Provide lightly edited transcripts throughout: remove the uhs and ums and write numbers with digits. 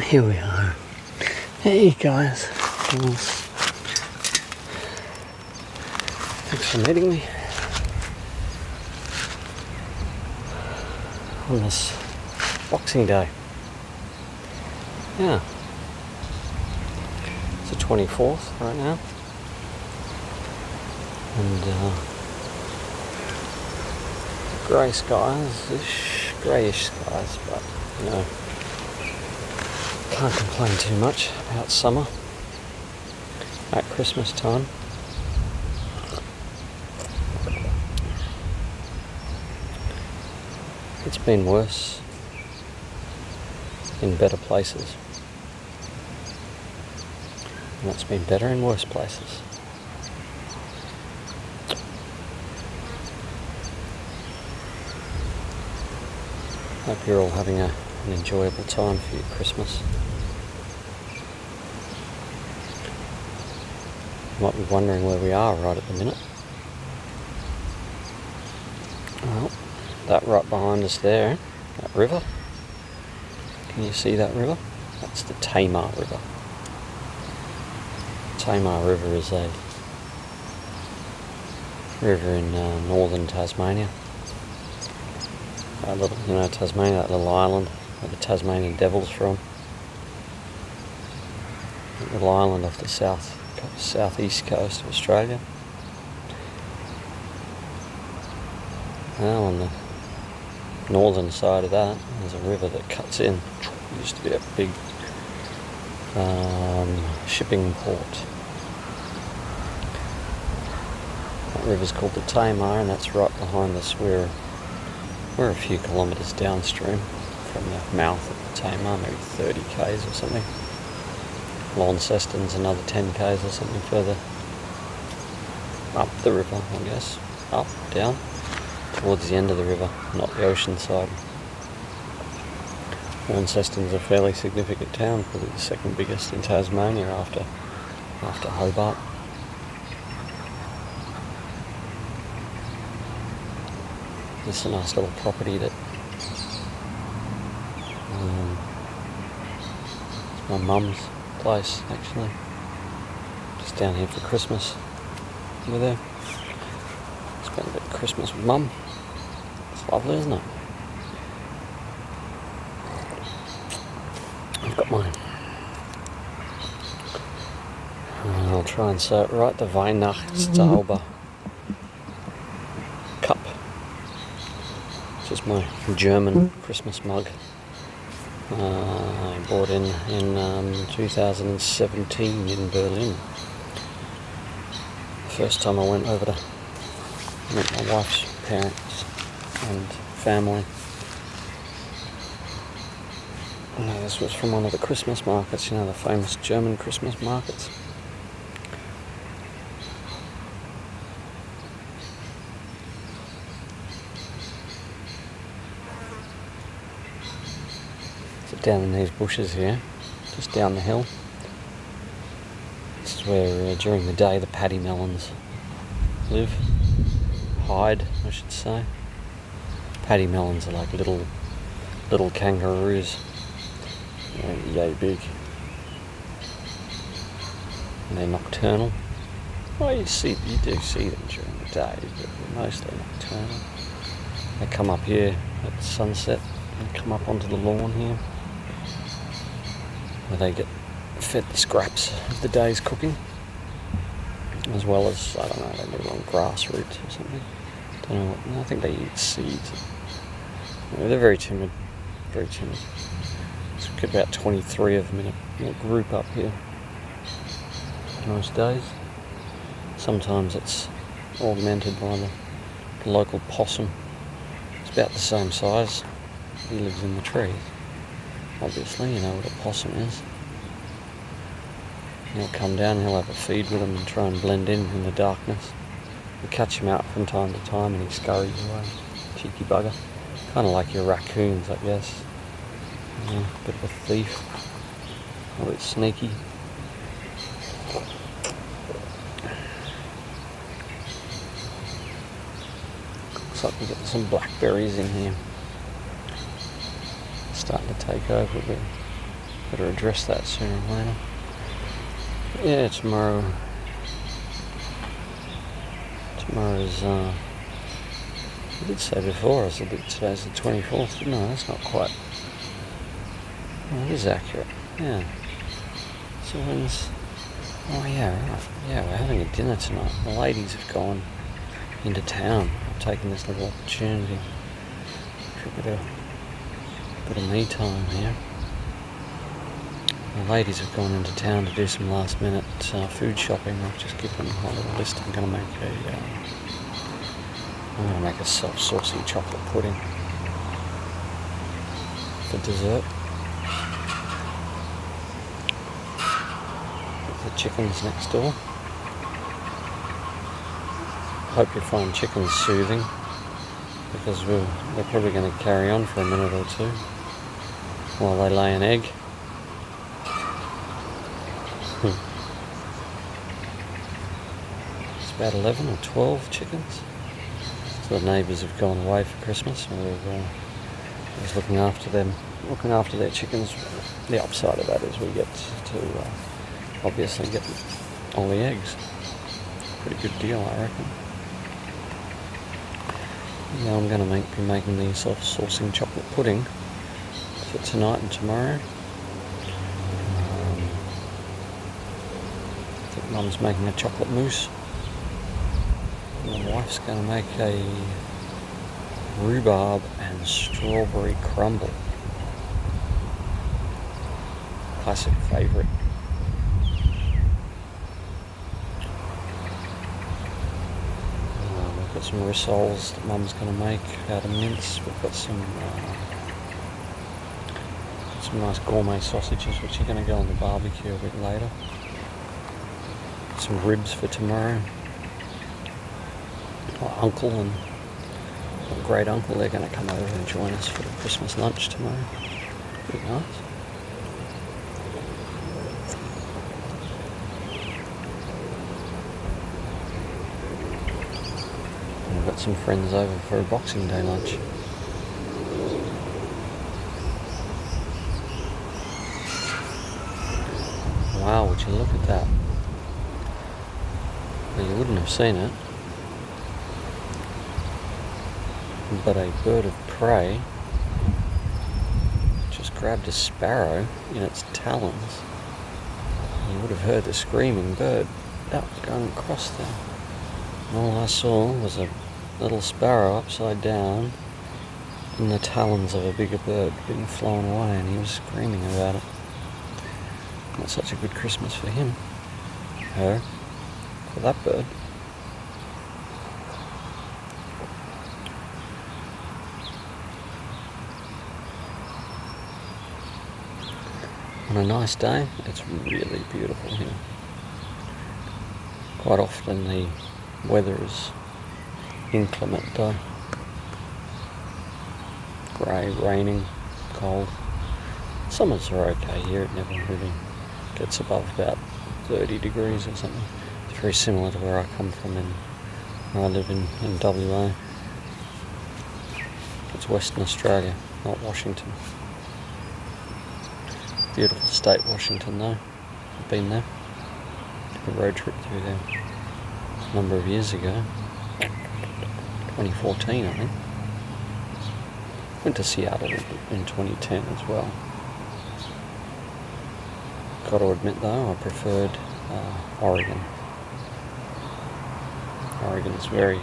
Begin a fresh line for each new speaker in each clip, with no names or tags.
Here we are. Hey guys. Thanks for meeting me on this Boxing Day. Yeah. It's the 24th right now. And grey skies, greyish skies, but you know, can't complain too much about summer at Christmas time. It's been worse in better places, and it's been better in worse places. Hope you're all having an enjoyable time for your Christmas. You might be wondering where we are right at the minute. Well, that right behind us there, that river. Can you see that river? That's the Tamar River. Tamar River is a river in northern Tasmania. Tasmania, that little island where the Tasmanian devil's from. That little island off the southeast coast of Australia. Well, on the northern side of that, there's a river that cuts in. It used to be a big shipping port. That river's called the Tamar, and that's right behind us. We're a few kilometres downstream from the mouth of the Tamar, maybe 30 k's or something. Launceston's another 10 k's or something further up the river, I guess. Up, down, towards the end of the river, not the ocean side. Launceston's a fairly significant town, probably the second biggest in Tasmania after Hobart. It's a nice little property that it's my mum's place, actually. Just down here for Christmas with her. Spent a bit of Christmas with Mum. It's lovely, isn't it? I've got mine. I'll try and say it right. The Weihnachtszauber cup. Which is my German Christmas mug. I bought in 2017 in Berlin. The first time I went over to meet my wife's parents and family. This was from one of the Christmas markets, the famous German Christmas markets. So down in these bushes here, just down the hill, this is where during the day the paddy melons live, hide I should say. Paddy melons are like little kangaroos. Yay big. And they're nocturnal. Well, you do see them during the day, but they're mostly nocturnal. They come up here at sunset and come up onto the lawn here, where they get fed the scraps of the day's cooking, as well as, I don't know, they live on grass roots or something. Don't know what, I think they eat seeds. They're very timid, very timid. Get about 23 of them in a group up here most days. Sometimes it's augmented by the local possum. It's about the same size. He lives in the trees. Obviously, you know what a possum is. He'll come down, he'll have a feed with them and try and blend in the darkness. We catch him out from time to time and he scurries away. Cheeky bugger. Kind of like your raccoons, I guess. Bit of a thief, a bit sneaky. Looks like we've got some blackberries in here. Starting to take over a Better address that sooner or later. Yeah, tomorrow's I did say before, today's the 24th. No, that's not quite. Oh, it is accurate. Yeah. So oh yeah, right. Yeah, we're having a dinner tonight. The ladies have gone into town. I've taken this little opportunity for a bit of me time here. The ladies have gone into town to do some last minute food shopping. I've just given them a little list. I'm going to make a self-saucing chocolate pudding for dessert. The chickens next door. Hope you find chickens soothing, because they're probably going to carry on for a minute or two while they lay an egg. It's about 11 or 12 chickens. So the neighbours have gone away for Christmas, and I was looking after their chickens. The upside of that is we get to obviously get all the eggs. Pretty good deal, I reckon. Yeah, I'm going to be making the self-saucing chocolate pudding for tonight and tomorrow. I think Mum's making a chocolate mousse. My wife's going to make a rhubarb and strawberry crumble. Classic favourite. We've got some rissoles that Mum's going to make out of mince. We've got some nice gourmet sausages which are going to go on the barbecue a bit later. Some ribs for tomorrow. My uncle and my great uncle, they're going to come over and join us for the Christmas lunch tomorrow. Pretty nice. And we've got some friends over for a Boxing Day lunch. Wow, would you look at that? Well, you wouldn't have seen it, but a bird of prey just grabbed a sparrow in its talons. You would have heard the screaming bird going across there. And all I saw was a little sparrow upside down in the talons of a bigger bird being flown away, and he was screaming about it. Not such a good Christmas for him. Her. For that bird. On a nice day, it's really beautiful here. Quite often the weather is inclement though. Grey, raining, cold. Summers are okay here, it never really gets above about 30 degrees or something. It's very similar to where I come from where I live in WA. It's Western Australia, not Washington. Beautiful state, Washington though. I've been there. Took a road trip through there a number of years ago. 2014 I think. Went to Seattle in 2010 as well. Got to admit though, I preferred Oregon. Oregon's very,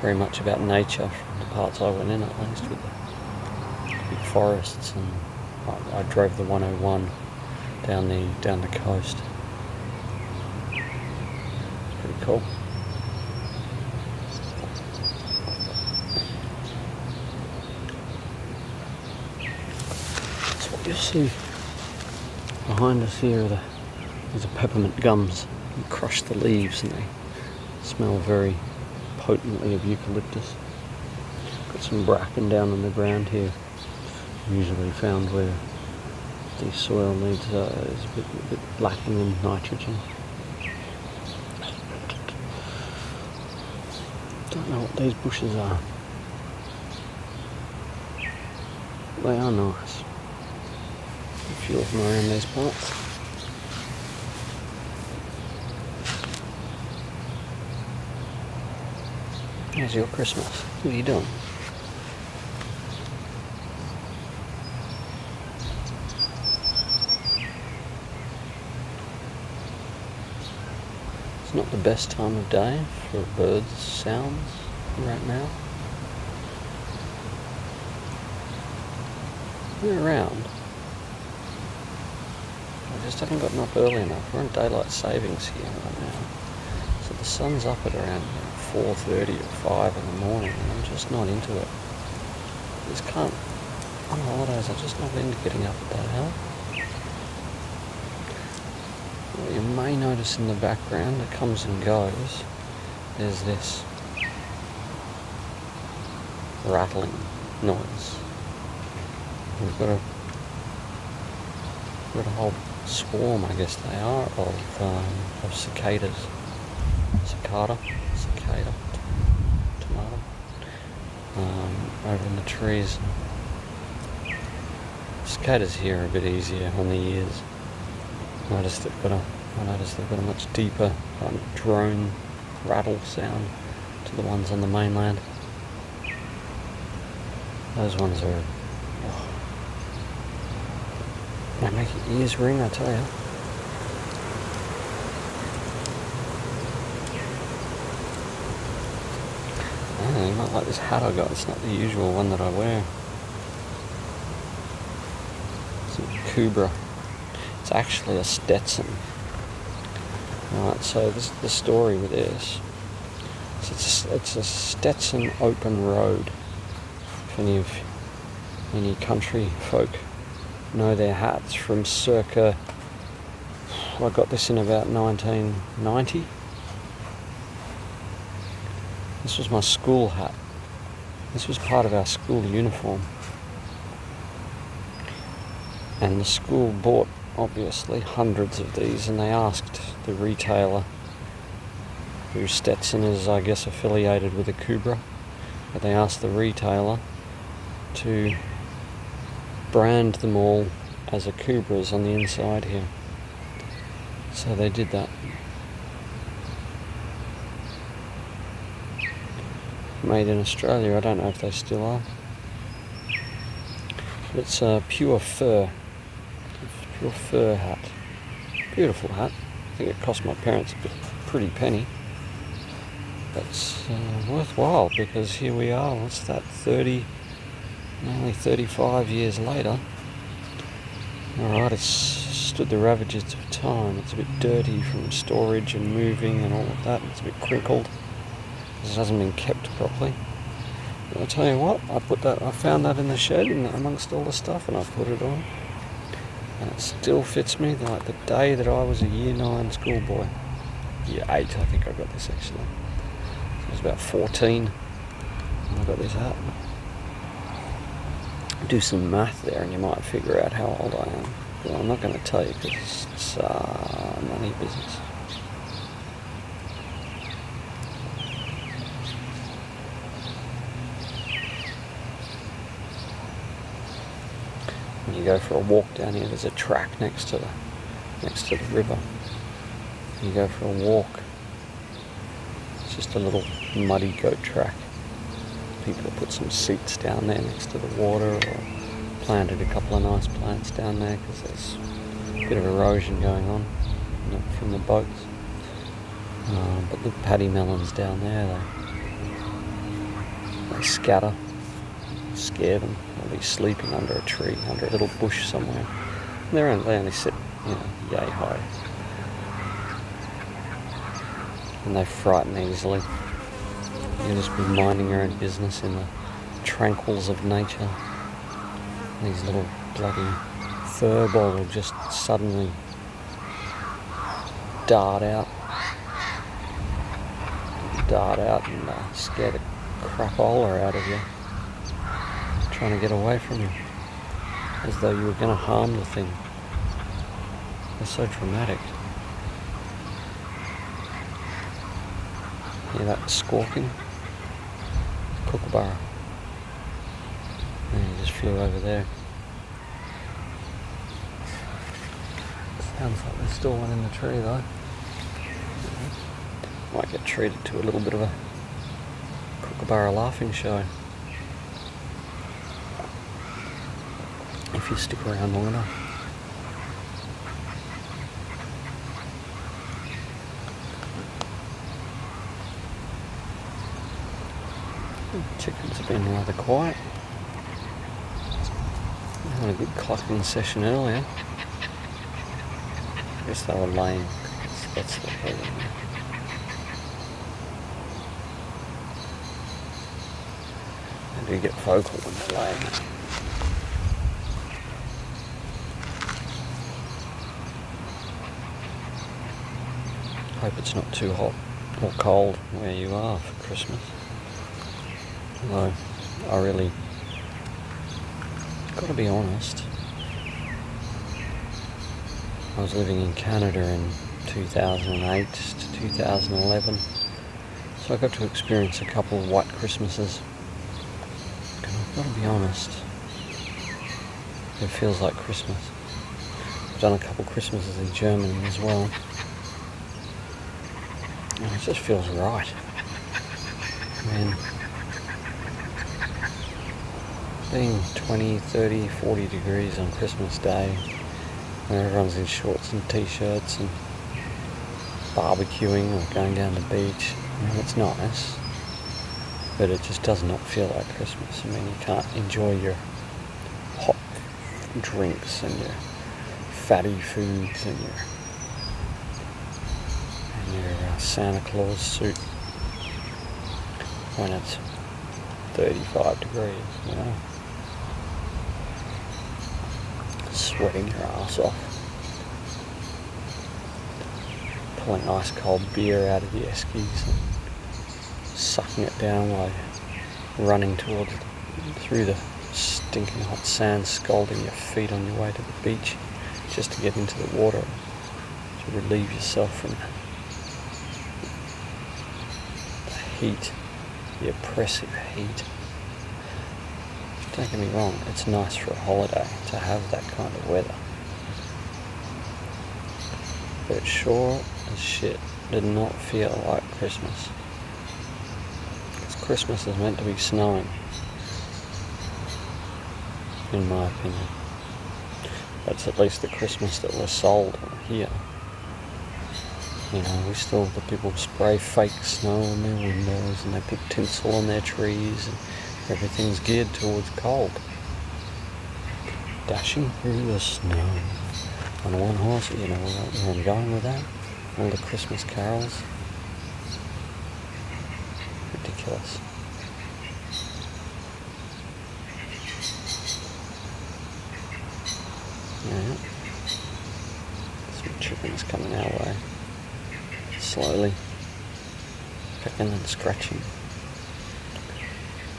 very much about nature from the parts I went in, at least, with the big forests, and I drove the 101 down the coast. It's pretty cool. So what you'll see behind us here are the peppermint gums. You crush the leaves and they smell very potently of eucalyptus. Got some bracken down on the ground here. Usually found where the soil is a bit lacking in nitrogen. Don't know what these bushes are. They are nice. A few of them around these parts. How's your Christmas? What are you doing? It's not the best time of day for birds' sounds right now. We're around. I just haven't gotten up early enough. We're in daylight savings here right now. So the sun's up at around 4:30 or 5 in the morning, and I'm just not into it. I just can't, on holidays, I'm just not into getting up at that hour. What you may notice in the background, it comes and goes, there's this rattling noise. We've got a whole swarm, I guess they are, of cicadas. Cicada, tomato, over in the trees. Cicadas here are a bit easier on the ears. I noticed they've got a much deeper drone rattle sound to the ones on the mainland. Those ones are, they make your ears ring, I tell you. You might like this hat I got. It's not the usual one that I wear. It's a Cobra. It's actually a Stetson. Right, so this is the story with this. It's a Stetson open road. If any country folk know their hats from circa, I got this in about 1990. This was my school hat. This was part of our school uniform. And the school bought, obviously, hundreds of these, and they asked the retailer, who Stetson is, I guess, affiliated with a Cobra, but they asked the retailer to brand them all as a Cobras on the inside here. So they did that. Made in Australia. I don't know if they still are. But it's a pure fur hat. Beautiful hat. I think it cost my parents a pretty penny. But it's worthwhile, because here we are. What's that? Nearly 35 years later. Alright, it's stood the ravages of time. It's a bit dirty from storage and moving and all of that. It's a bit crinkled. It hasn't been kept properly. But I tell you what, I found that in the shed amongst all the stuff, and I put it on, and it still fits me like the day that I was a year 9 schoolboy. Year 8, I think I got this actually. I was about 14 when I got this hat. Do some math there and you might figure out how old I am. But I'm not going to tell you because it's money business. When you go for a walk down here, there's a track next to the river. You go for a walk. It's just a little muddy goat track. People put some seats down there next to the water, or planted a couple of nice plants down there because there's a bit of erosion going on from the boats. But the paddy melons down there, they scatter, scare them. They'll be sleeping under a tree, under a little bush somewhere. And they only sit, yay high. And they frighten easily. You just be minding your own business in the tranquils of nature. These little bloody furball will just suddenly dart out and scare the crapola out of you, trying to get away from you, as though you were going to harm the thing. They're so dramatic. Hear that squawking? Kookaburra. And he just flew over there. Sounds like there's still one in the tree though. Might get treated to a little bit of a kookaburra laughing show. If you stick around long enough. Chickens have been rather quiet. Had a good clucking session earlier. I guess they were laying. That's the problem. They do get vocal when they're laying. Hope it's not too hot or cold where you are for Christmas. Although I really got to be honest, I was living in Canada in 2008 to 2011, so I got to experience a couple of white Christmases, and I've got to be honest, it feels like Christmas. I've done a couple of Christmases in Germany as well, and it just feels right. I mean, being 20, 30, 40 degrees on Christmas Day, where everyone's in shorts and t-shirts and barbecuing or going down the beach, I mean, it's nice, but it just does not feel like Christmas. I mean, you can't enjoy your hot drinks and your fatty foods and your Santa Claus suit when it's 35 degrees, you know. Sweating your ass off. Pulling ice cold beer out of the eskies and sucking it down while you're running through the stinking hot sand, scalding your feet on your way to the beach just to get into the water to relieve yourself from the heat, the oppressive heat. Don't get me wrong, it's nice for a holiday to have that kind of weather. But it sure as shit did not feel like Christmas. Because Christmas is meant to be snowing, in my opinion. That's at least the Christmas that we're sold here. You know, the people spray fake snow on their windows and they put tinsel on their trees and everything's geared towards cold. Dashing through the snow on one horse, you know where I'm going with that? All the Christmas carols. Ridiculous. Yeah. Some chickens coming our way. Slowly. Pecking and scratching.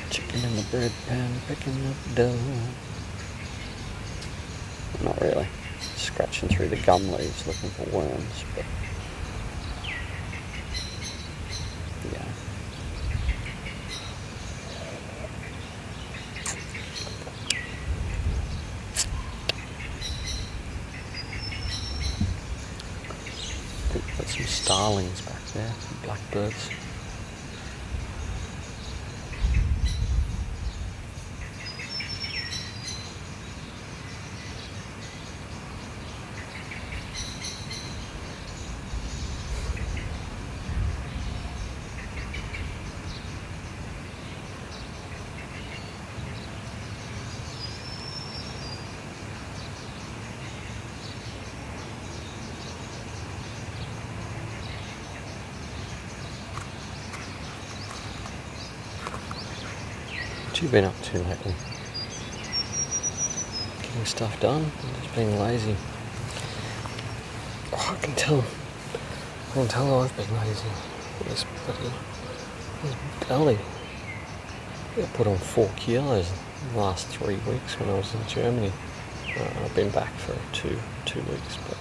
Chicken in the bread pan, picking up dough. Not really. Scratching through the gum leaves looking for worms, but yeah. I think we've got some starlings back there, some blackbirds. What have you been up to lately? Getting stuff done? Or just being lazy? Oh, I can tell I've been lazy. This belly. I put on 4 kilos in the last 3 weeks when I was in Germany. I've been back for two weeks, but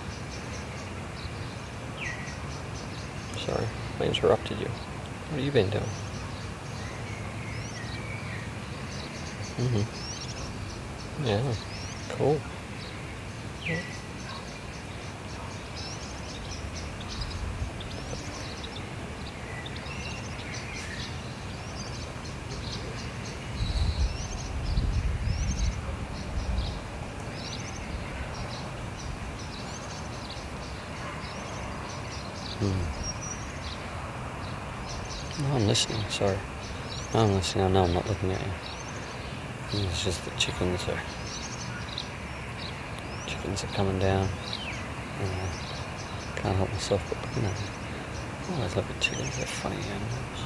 sorry, I interrupted you. What have you been doing? Yeah, cool. Yeah. No, I'm listening, sorry. No, I'm listening, I know I'm not looking at you. It's just the chickens are coming down. Can't help myself but looking at them. I always look at chickens, they're funny animals.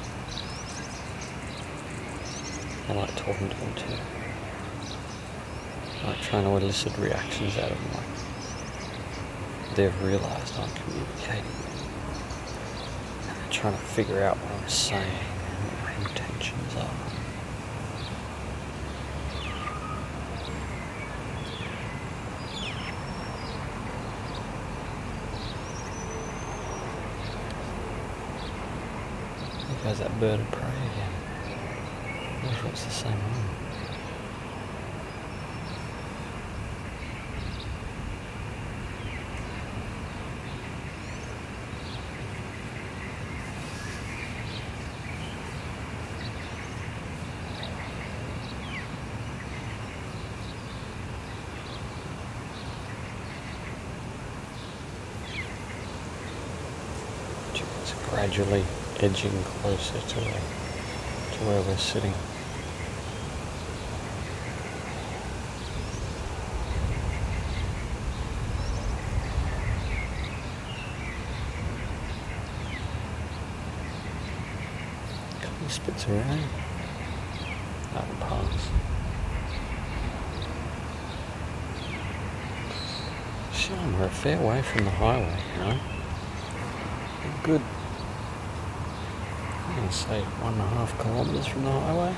I like talking to them too. I like trying to elicit reactions out of them, like they've realised I'm communicating with them. And they're trying to figure out what I'm saying and what my intentions are. There goes that bird of prey again. I wonder if it's the same one. Chickens are gradually edging closer to where we're sitting. A couple of spits of rain. That'll pass. Shit, we're a fair way from the highway, you know? Good. I'm going to say 1.5 kilometres from the highway.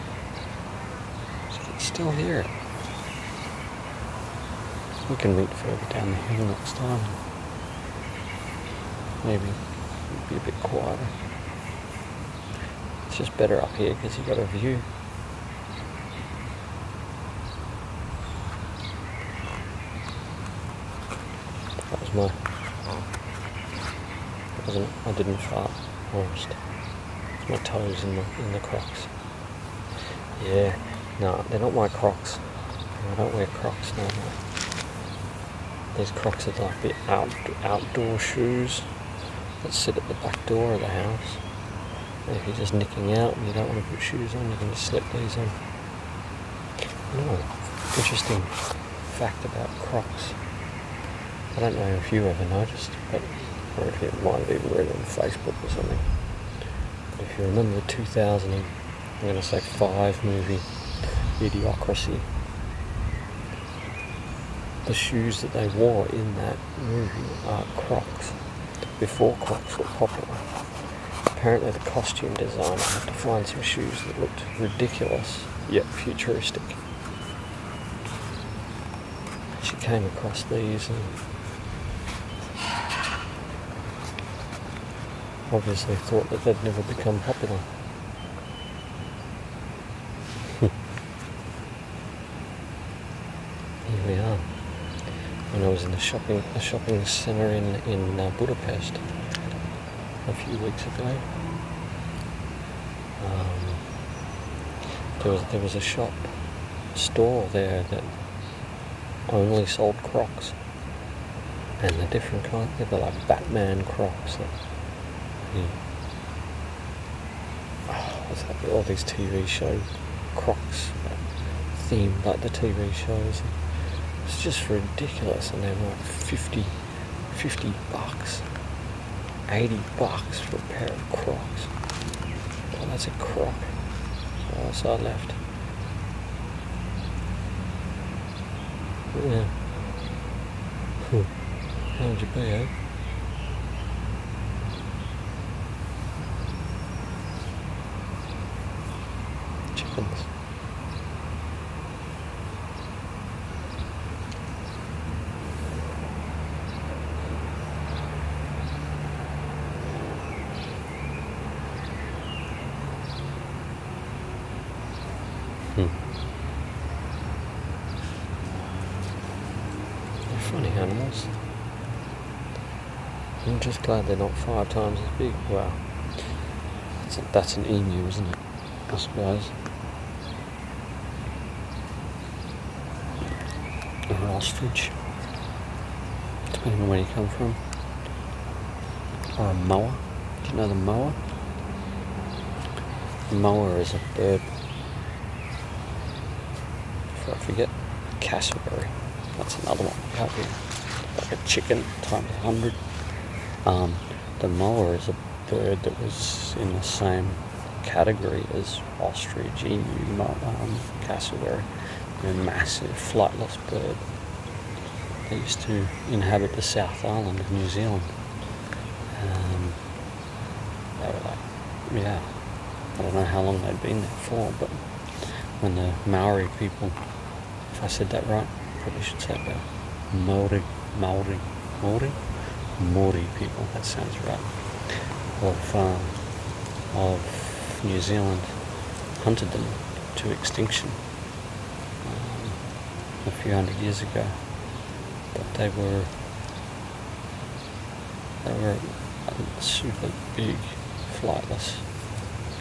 So you can still hear it. We can meet further down the hill next time. Maybe it'll be a bit quieter. It's just better up here because you've got a view. That was my... wasn't it? I didn't fart. Honest. It's my toes in the Crocs. Yeah, no, they're not my Crocs. I don't wear Crocs normally. These Crocs are like the outdoor shoes that sit at the back door of the house. And if you're just nicking out and you don't want to put shoes on, you can just slip these on. You know, interesting fact about Crocs. I don't know if you ever noticed, or if you might have even read it on Facebook or something. But if you remember the 2005 movie, Idiocracy, the shoes that they wore in that movie are Crocs, before Crocs were popular. Apparently the costume designer had to find some shoes that looked ridiculous, yet futuristic. She came across these and obviously thought that they'd never become popular. Here we are. When I was in a shopping centre in Budapest a few weeks ago, there was a store there that only sold Crocs, and the different kinds. They were like Batman Crocs. What's that? All these TV show Crocs themed like the TV shows. It's just ridiculous, and they're like $50, $80 for a pair of Crocs. Oh, that's a Croc. So I left. Yeah. How would you be, eh? Chickens. They're funny animals. I'm just glad they're not 5 times as big. Wow. That's an emu, isn't it? I suppose. Or an ostrich. Depending on where you come from. or a moa. Do you know the moa? The moa is a bird. Before I forget, cassowary. That's another one up here. Like a chicken times 100. The moa is a bird that was in the same category as ostrich, emu, cassowary. They're a massive flightless bird. They used to inhabit the South Island of New Zealand. They were like, I don't know how long they'd been there for, but when the Maori people, if I said that right, probably should say it better, Maori people, that sounds right, of New Zealand hunted them to extinction a few hundred years ago. But they were a super big, flightless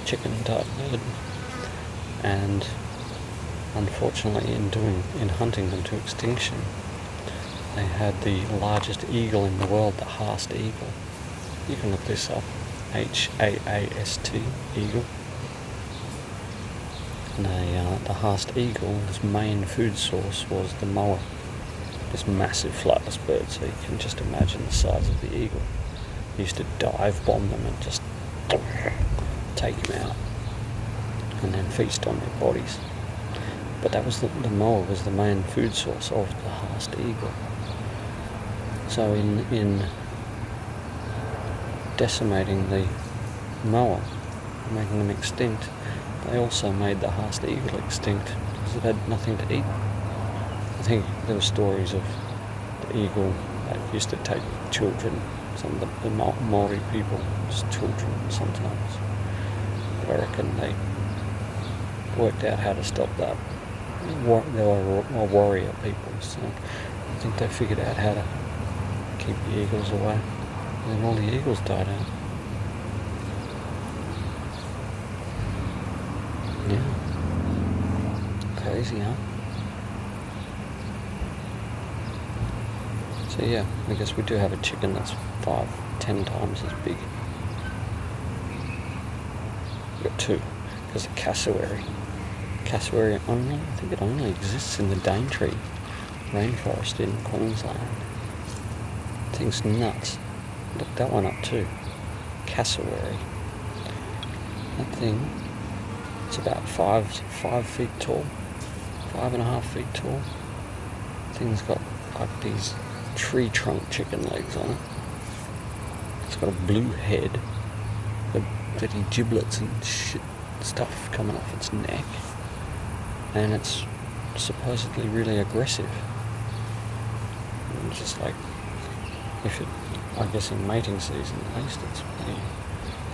chicken type bird, and unfortunately in hunting them to extinction, they had the largest eagle in the world, the Haast eagle. You can look this up, H-A-A-S-T, eagle. And the Haast eagle's main food source was the moa, this massive flightless bird, so you can just imagine the size of the eagle. They used to dive bomb them and just take them out and then feast on their bodies. But that was the moa was the main food source of the Haast eagle. So in decimating the moa, making them extinct, they also made the Haast eagle extinct because it had nothing to eat. I think there were stories of the eagle that used to take children, some of the Maori people, just children sometimes. But I reckon they worked out how to stop that. They were warrior people, so I think they figured out how to keep the eagles away. And then all the eagles died out. Yeah. Crazy, huh? So yeah, I guess we do have a chicken that's 5-10 times as big. We've got two, because of cassowary. Cassowary only, I think it only exists in the Daintree rainforest in Queensland. Thing's nuts. Look that one up too. Cassowary. That thing, it's about 5 feet tall, 5.5 feet tall. Thing's got like these tree trunk chicken legs on it. It's got a blue head, the bloody giblets and shit stuff coming off its neck, and it's supposedly really aggressive. And just like, if it, I guess in mating season at least,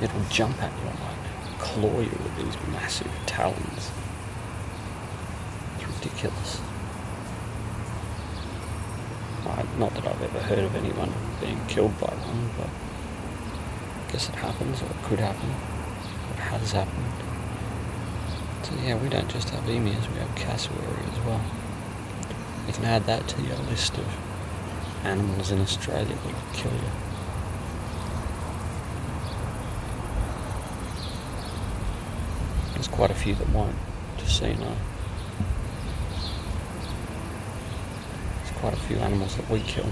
it'll jump at you and like claw you with these massive talons. It's ridiculous. Not that I've ever heard of anyone being killed by one, but I guess it happens, or it could happen, or it has happened. So yeah, we don't just have emus, we have cassowary as well. You can add that to your list of animals in Australia that could kill you. There's quite a few that won't, just so you know. Quite a few animals that we kill.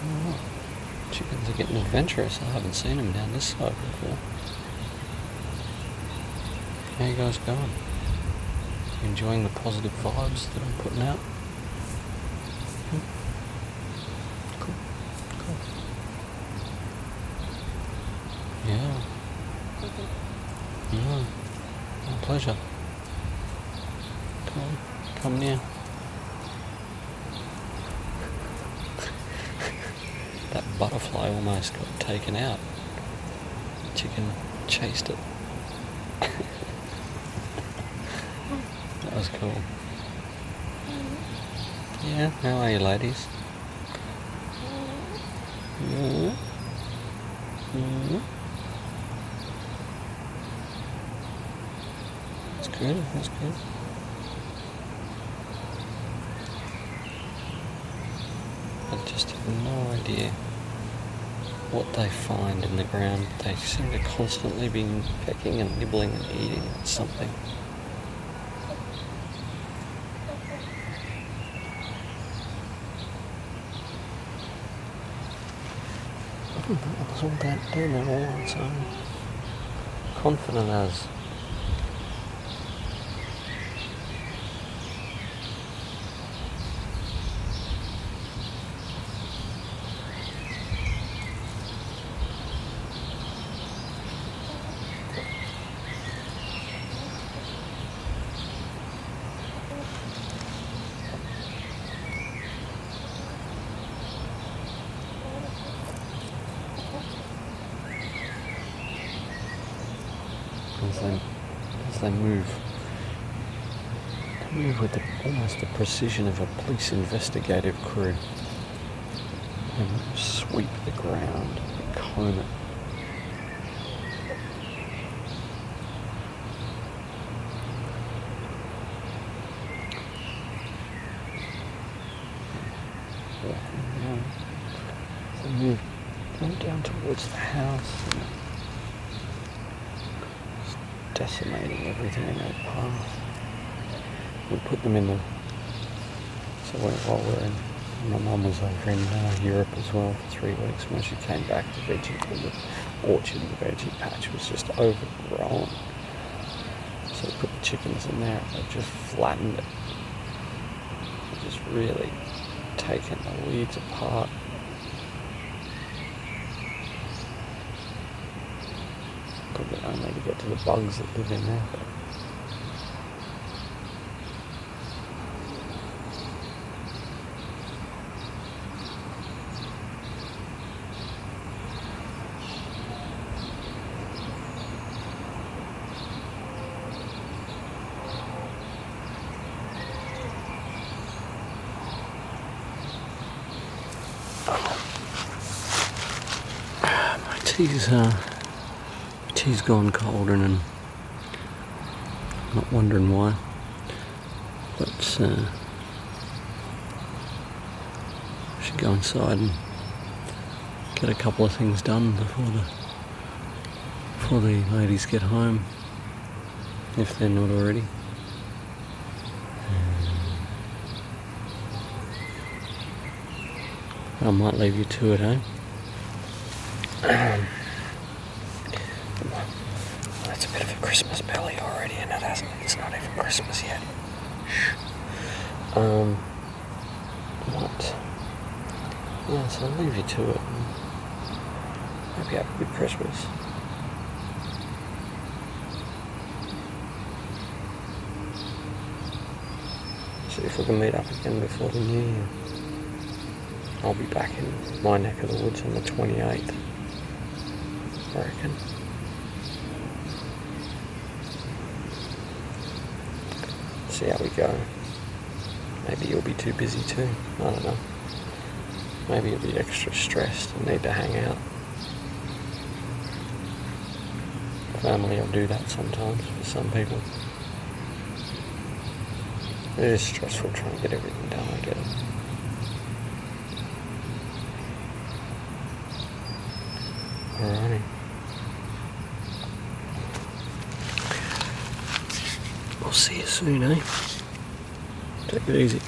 Oh, chickens are getting adventurous. I haven't seen them down this side before. How you guys going? You enjoying the positive vibes that I'm putting out? Cool. Yeah. Yeah, my pleasure. Come near. That butterfly almost got taken out. The chicken chased it. That was cool. Yeah, how are you ladies? Yeah. Yeah. That's good, that's good. I just have no idea what they find in the ground. They seem to constantly be pecking and nibbling and eating at something. That was all that down there all on its own. Confident as. As they move with almost the precision of a police investigative crew. And sweep the ground, comb it. As they move down towards the house. Decimating everything in their path. We put them in the. So while we're in, my mum was over in Europe as well for 3 weeks. When she came back, the orchard, the veggie patch was just overgrown. So we put the chickens in there. They've just flattened it. They've just really taken the weeds apart. Probably only to get to the bugs that live in there. Tea's gone cold and I'm not wondering why, but I should go inside and get a couple of things done before the ladies get home, if they're not already. I might leave you to it, eh? That's a bit of a Christmas belly already, and it's not even Christmas yet. What? Yeah, so I'll leave you to it. Hope you have a good Christmas. See if we can meet up again before the New Year. I'll be back in my neck of the woods on the 28th, I reckon. See how we go. Maybe you'll be too busy too, I don't know. Maybe you'll be extra stressed and need to hang out. Family will do that sometimes for some people. It is stressful trying to get everything done, I get it. Alrighty. I'll see you soon, eh? Take it easy.